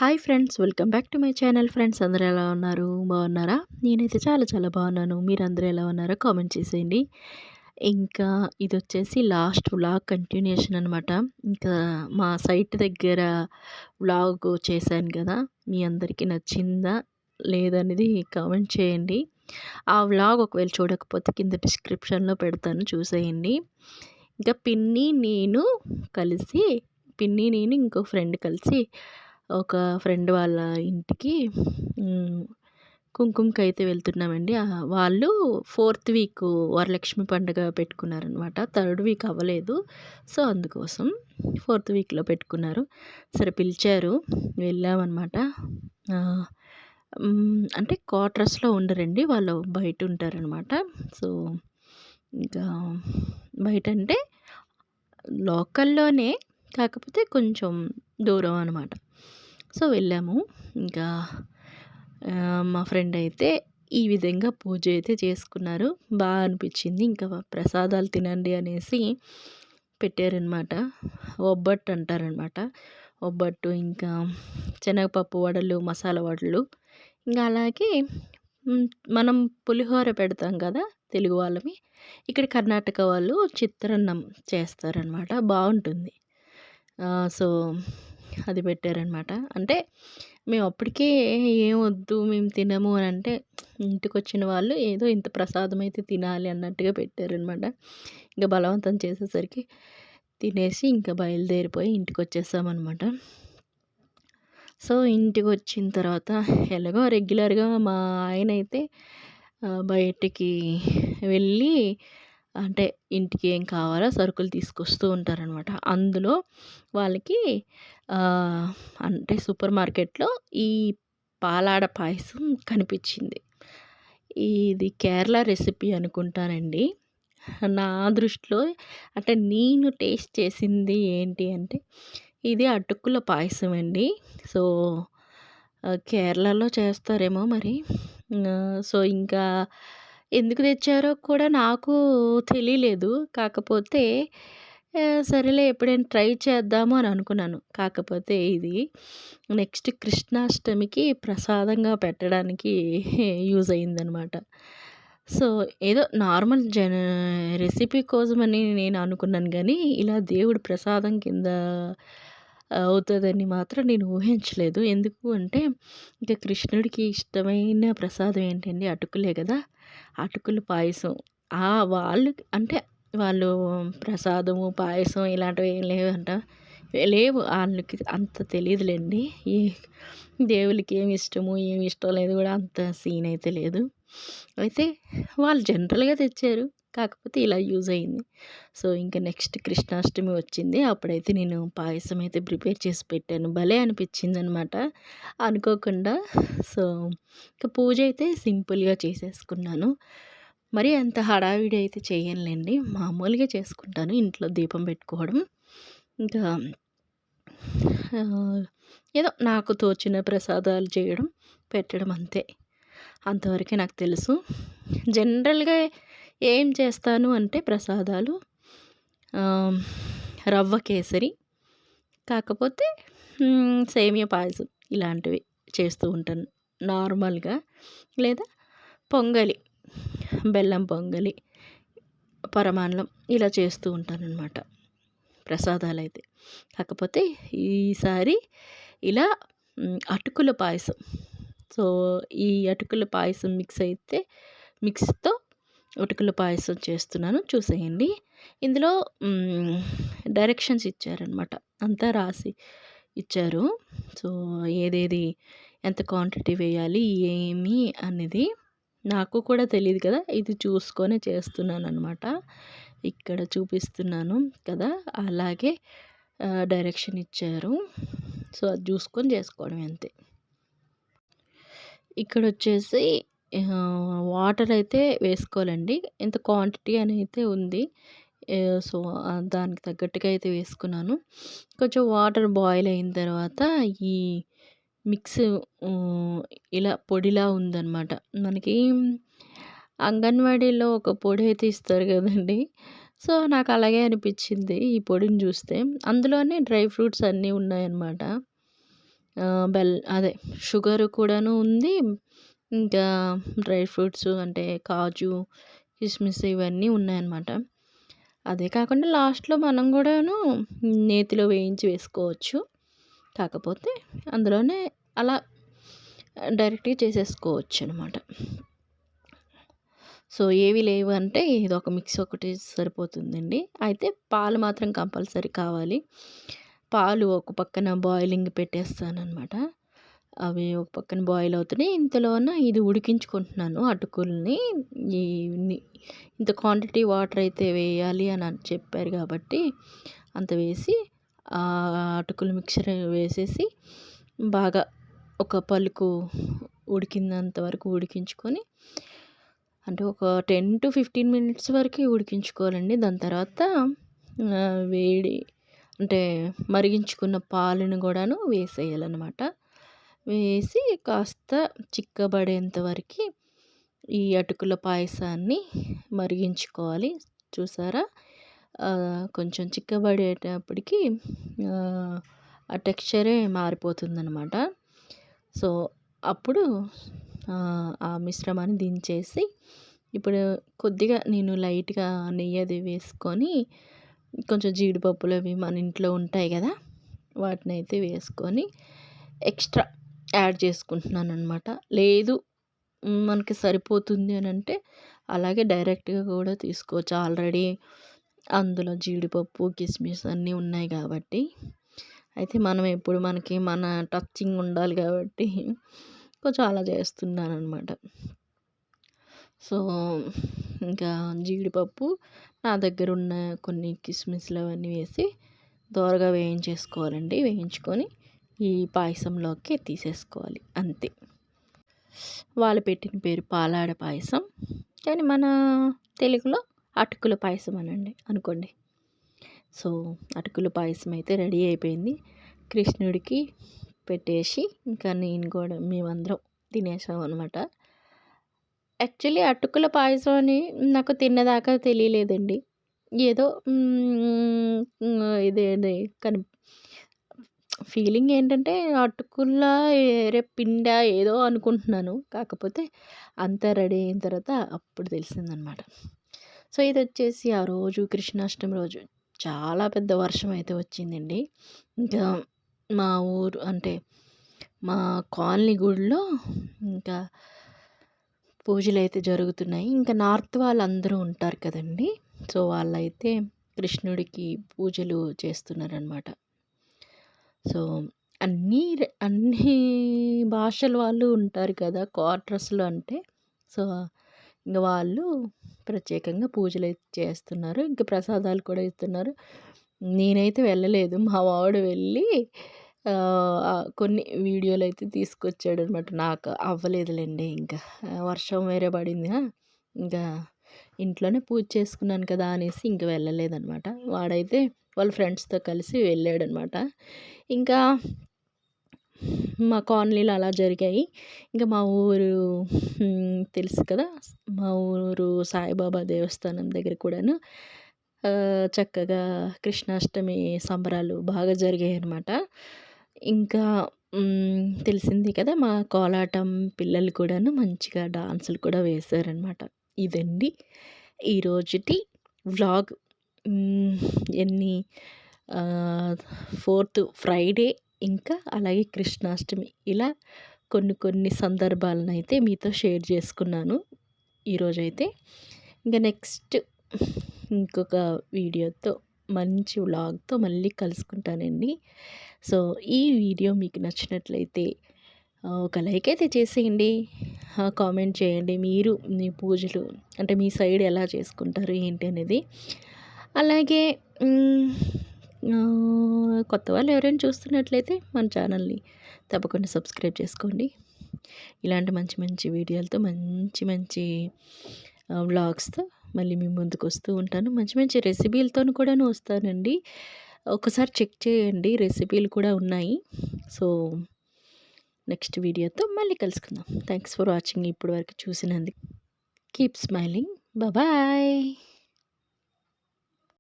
Hi friends, welcome back to my channel. Friends, అందరూ ఎలా ఉన్నారు? బాగున్నారా? నేనైతే చాలా చాలా బాగున్నాను. మీరందరూ ఎలా ఉన్నారో కామెంట్ చేసేయండి. ఇంకా ఇదొచ్చేసి లాస్ట్ వ్లాగ్ కంటిన్యూషన్ అనమాట. ఇంకా మా సైట్ దగ్గర వ్లాగ్ చేశాను కదా, మీ అందరికీ నచ్చిందా లేదనేది కామెంట్ చేయండి. ఆ వ్లాగ్ ఒకవేళ చూడకపోతే కింద డిస్క్రిప్షన్లో పెడతాను, చూసేయండి. ఇంకా పిన్ని నేను ఇంకో ఫ్రెండ్ కలిసి ఒక ఫ్రెండ్ వాళ్ళ ఇంటికి కుంకుమకైతే వెళ్తున్నామండి. వాళ్ళు 4th వీక్ వరలక్ష్మి పండుగ పెట్టుకున్నారనమాట. 3rd వీక్ అవ్వలేదు. సో, అందుకోసం 4th వీక్‌లో పెట్టుకున్నారు. సరే పిలిచారు, వెళ్ళామన్నమాట. అంటే క్వార్టర్స్‌లో ఉండరండి, వాళ్ళు బయట ఉంటారనమాట. సో, ఇంకా బయటంటే లోకల్‌లోనే, కాకపోతే కొంచెం దూరం అనమాట. సో, వెళ్ళాము. ఇంకా మా ఫ్రెండ్ అయితే ఈ విధంగా పూజ అయితే చేసుకున్నారు. బాగా అనిపించింది. ఇంకా ప్రసాదాలు తినండి అనేసి పెట్టారనమాట. ఒబ్బట్టు అంటారనమాట. ఒబ్బట్టు, ఇంకా శనగపప్పు వడలు, మసాలా వడలు, ఇంకా అలాగే మనం పులిహోర పెడతాం కదా తెలుగు వాళ్ళమి. ఇక్కడ కర్ణాటక వాళ్ళు చిత్రాన్నం చేస్తారనమాట, బాగుంటుంది. సో, అది పెట్టారనమాట. అంటే మేము అప్పటికే ఏం వద్దు మేము తినము అని అంటే, ఇంటికొచ్చిన వాళ్ళు ఏదో ఇంత ప్రసాదం అయితే తినాలి అన్నట్టుగా పెట్టారనమాట. ఇంకా బలవంతం చేసేసరికి తినేసి ఇంకా బయలుదేరిపోయి ఇంటికొచ్చేసామనమాట. సో, ఇంటికొచ్చిన తర్వాత ఎలాగో రెగ్యులర్గా మా ఆయనైతే బయటికి వెళ్ళి, అంటే ఇంటికి ఏం కావాలో సరుకులు తీసుకొస్తూ ఉంటారనమాట. అందులో వాళ్ళకి అంటే సూపర్ మార్కెట్‌లో ఈ పాలాడ పాయసం కనిపించింది. ఇది కేరళ రెసిపీ అనుకుంటానండి. నా దృష్టిలో అంటే నేను టేస్ట్ చేసింది ఏంటి అంటే, ఇది అటుకుల పాయసం అండి. సో, కేరళలో చేస్తారేమో మరి. సో, ఇంకా ఎందుకు తెచ్చారో కూడా నాకు తెలియలేదు. కాకపోతే సరేలే ఎప్పుడైనా ట్రై చేద్దాము అని అనుకున్నాను. కాకపోతే ఇది నెక్స్ట్ కృష్ణాష్టమికి ప్రసాదంగా పెట్టడానికి యూజ్ అయిందనమాట. సో, ఏదో నార్మల్ రెసిపీ కోసమని నేను అనుకున్నాను గానీ, ఇలా దేవుడి ప్రసాదం కింద అవుతదని మాత్రం నేను ఊహించలేదు. ఎందుకు అంటే, ఇంకా కృష్ణుడికి ఇష్టమైన ప్రసాదం ఏంటండి? అటుకులే కదా! అటుకుల పాయసం. వాళ్ళు అంటే వాళ్ళు ప్రసాదము, పాయసం ఇలాంటివి ఏం లేవంట. లేవు, ఆళ్ళకి అంత తెలీదులెండి. ఈ దేవుళ్ళకి ఏమి ఇష్టము, ఏమి ఇష్టం లేదు కూడా అంత సీన్ అయితే లేదు. అయితే వాళ్ళు జనరల్‌గా తెచ్చారు. కాకపోతే ఇలా యూజ్ అయింది. సో, ఇంక నెక్స్ట్ కృష్ణాష్టమి వచ్చింది. అప్పుడైతే నేను పాయసం అయితే ప్రిపేర్ చేసి పెట్టాను. భలే అనిపించిందనమాట అనుకోకుండా. సో, ఇంక పూజ అయితే సింపుల్‌గా చేసేసుకున్నాను. మరి అంత హడావిడి అయితే చేయనులెండి. మామూలుగా చేసుకుంటాను ఇంట్లో దీపం పెట్టుకోవడం. ఇంకా ఏదో నాకు తోచిన ప్రసాదాలు చేయడం, పెట్టడం అంతే. అంతవరకే నాకు తెలుసు. జనరల్‌గా ఏం చేస్తాను అంటే ప్రసాదాలు, రవ్వ కేసరి, కాకపోతే సేమియా పాయసం ఇలాంటివి చేస్తూ ఉంటాను నార్మల్‌గా. లేదా పొంగలి, బెల్లం పొంగలి, పరమాన్నం ఇలా చేస్తూ ఉంటాననమాట ప్రసాదాలైతే. కాకపోతే ఈసారి ఇలా అటుకుల పాయసం. సో, ఈ అటుకుల పాయసం మిక్స్‌తో అటుకుల పాయసం చేస్తున్నాను, చూసేయండి. ఇందులో డైరెక్షన్స్ ఇచ్చారనమాట. అంతా రాసి ఇచ్చారు. సో, ఏదేది ఎంత క్వాంటిటీ వేయాలి, ఏమి అనేది నాకు కూడా తెలీదు కదా! ఇది చూసుకొనే చేస్తున్నాననమాట. ఇక్కడ చూపిస్తున్నాను కదా! అలాగే డైరెక్షన్ ఇచ్చారు. సో, అది చూసుకొని చేసుకోవడమే అంతే. ఇక్కడొచ్చేసి వాటర్ అయితే వేసుకోవాలండి. ఇంత క్వాంటిటీ అని అయితే ఉంది. సో, దానికి తగ్గట్టుగా అయితే వేసుకున్నాను. కొంచెం వాటర్ బాయిల్ అయిన తర్వాత ఈ మిక్స్ ఇలా పొడిలా ఉందనమాట. మనకి అంగన్వాడీలో ఒక పొడి అయితే ఇస్తారు కదండీ! సో, నాకు అలాగే అనిపించింది ఈ పొడిని చూస్తే. అందులోనే డ్రై ఫ్రూట్స్ అన్నీ ఉన్నాయన్నమాట. అదే షుగర్ కూడాను ఉంది. ఇంకా డ్రై ఫ్రూట్స్ అంటే కాజు, కిస్మిస్ ఇవన్నీ ఉన్నాయన్నమాట. అదే కాకుండా లాస్ట్‌లో మనం గూడాను నేతిలో వేయించి వేసుకోవచ్చు. కాకపోతే అందులోనే అలా డైరెక్ట్‌గా చేసేసుకోవచ్చనమాట. సో, ఏవి లేవు అంటే ఇదొక మిక్స్ ఒకటి సరిపోతుందండి. అయితే పాలు మాత్రం కంపల్సరీ కావాలి. పాలు ఒక పక్కన బాయిలింగ్ పెట్టేస్తాననమాట. అవి ఒక పక్కన బాయిల్ అవుతున్నాయి. ఇంతలోన ఇది ఉడికించుకుంటున్నాను అటుకుల్ని. ఈ ని ఇంత క్వాంటిటీ వాటర్ అయితే వేయాలి అని చెప్పారు కాబట్టి అంత వేసి అటుకులు మిక్చర్ వేసేసి బాగా ఒక పలుకు ఉడికినంత వరకు ఉడికించుకొని అంటే ఒక 10-15 మినిట్స్ వరకు ఉడికించుకోవాలండి. దాని తర్వాత వేడి అంటే మరిగించుకున్న పాలను కూడాను వేసేయాలన్నమాట. వేసి కాస్త చిక్కబడేంత వరకు ఈ అటుకుల పాయసాన్ని మరిగించుకోవాలి. చూసారా? కొంచెం చిక్కబడేటప్పటికి ఆ టెక్స్చరే మారిపోతుందనమాట. సో, అప్పుడు ఆ మిశ్రమాన్ని దించేసి ఇప్పుడు కొద్దిగా నేను లైట్‌గా నెయ్యి అది వేసుకొని కొంచెం జీడిపప్పులు అవి మన ఇంట్లో ఉంటాయి గదా! వాటినైతే వేసుకొని ఎక్స్‌ట్రా యాడ్ చేసుకుంటున్నాననమాట. లేదు మనకి సరిపోతుంది అనంటే అలాగే డైరెక్ట్‌గా కూడా తీసుకోవచ్చు. ఆల్రెడీ అందులో జీడిపప్పు, కిస్మిస్ అన్నీ ఉన్నాయి గాబట్టి. అయితే మనం ఎప్పుడు మనకి మన టచింగ్ ఉండాలి గాబట్టి కొంచెం అలా చేస్తున్నాననమాట. సో, ఇంకా జీడిపప్పు నా దగ్గరున్న కొన్ని కిస్మిస్‌లు అవన్నీ వేసి దోరగా వేయించేసుకోవాలండి. వేయించుకొని ఈ పాయసంలోకి తీసేసుకోవాలి అంతే. వాళ్ళు పెట్టిన పేరు పాలాడ పాయసం. కానీ మన తెలుగులో అటుకుల పాయసం అనుకోండి. సో, అటుకుల పాయసం అయితే రెడీ అయిపోయింది. కృష్ణుడికి పెట్టేసి ఇంకా నేను కూడా మేమందరం తినేసాం అనమాట. యాక్చువల్లీ అటుకుల పాయసం అని నాకు తిన్నదాకా తెలియలేదండి. ఏదో ఇదేది కని ఫీలింగ్ ఏంటంటే అటుకుల ఏరే పిండా ఏదో అనుకుంటున్నాను. కాకపోతే అంతా రెడీ అయిన తర్వాత అప్పుడు తెలిసిందనమాట. సో, ఇదొచ్చేసి ఆ రోజు కృష్ణాష్టమి రోజు చాలా పెద్ద వర్షం అయితే వచ్చిందండి. ఇంకా మా ఊరు అంటే మా కాలనీ గుడిలో ఇంకా పూజలైతే జరుగుతున్నాయి. ఇంకా నార్త్ వాళ్ళందరూ ఉంటారు కదండీ! సో, వాళ్ళైతే కృష్ణుడికి పూజలు చేస్తున్నారనమాట. సో, అన్నీ భాషల వాళ్ళు ఉంటారు కదా! క్వార్టర్స్‌లో అంటే. సో, ఇంక వాళ్ళు ప్రత్యేకంగా పూజలైతే చేస్తున్నారు. ఇంక ప్రసాదాలు కూడా ఇస్తున్నారు. నేనైతే వెళ్ళలేదు. మా వాడు వెళ్ళి కొన్ని వీడియోలైతే తీసుకొచ్చాడనమాట. నాకు అవ్వలేదులెండి ఇంకా. వర్షం వేరే పడిందా, ఇంకా ఇంట్లోనే పూజ చేసుకున్నాను కదా అనేసి ఇంక వెళ్ళలేదనమాట. వాడైతే వాళ్ళ ఫ్రెండ్స్‌తో కలిసి వెళ్ళాడనమాట. ఇంకా మా కాలనీలో అలా జరిగాయి. ఇంకా మా ఊరు తెలుసు కదా! మా ఊరు సాయిబాబా దేవస్థానం దగ్గర కూడాను చక్కగా కృష్ణాష్టమి సంబరాలు బాగా జరిగాయనమాట. ఇంకా తెలిసింది కదా! మా కోలాటం పిల్లలు కూడాను మంచిగా డాన్సులు కూడా వేశారనమాట. ఇదండి ఈరోజుటి వ్లాగ్. ఎన్ని 4థ్ ఫ్రైడే ఇంకా అలాగే కృష్ణాష్టమి ఇలా కొన్ని సందర్భాలనైతే మీతో షేర్ చేసుకున్నాను ఈరోజైతే. ఇంకా నెక్స్ట్ ఇంకొక వీడియోతో మంచి వ్లాగ్‌తో మళ్ళీ కలుసుకుంటానండి. సో, ఈ వీడియో మీకు నచ్చినట్లయితే ఒక లైక్ అయితే చేసేయండి. కామెంట్ చేయండి. మీరు మీ పూజలు అంటే మీ సైడ్ ఎలా చేసుకుంటారు ఏంటి అనేది. అలాగే కొత్త వాళ్ళు ఎవరైనా చూస్తున్నట్లయితే మన ఛానల్ని తప్పకుండా సబ్స్క్రైబ్ చేసుకోండి. ఇలాంటి మంచి మంచి వీడియోలతో మంచి వ్లాగ్స్‌తో మళ్ళీ మీ ముందుకు వస్తూ ఉంటాను. మంచి మంచి రెసిపీలతోను కూడాను వస్తానండి. ఒకసారి చెక్ చేయండి, రెసిపీలు కూడా ఉన్నాయి. సో, నెక్స్ట్ వీడియోతో మళ్ళీ కలుసుకుందాం. థ్యాంక్స్ ఫర్ వాచింగ్ ఇప్పటి వరకు చూసినందుకు. Keep smiling. బాయ్.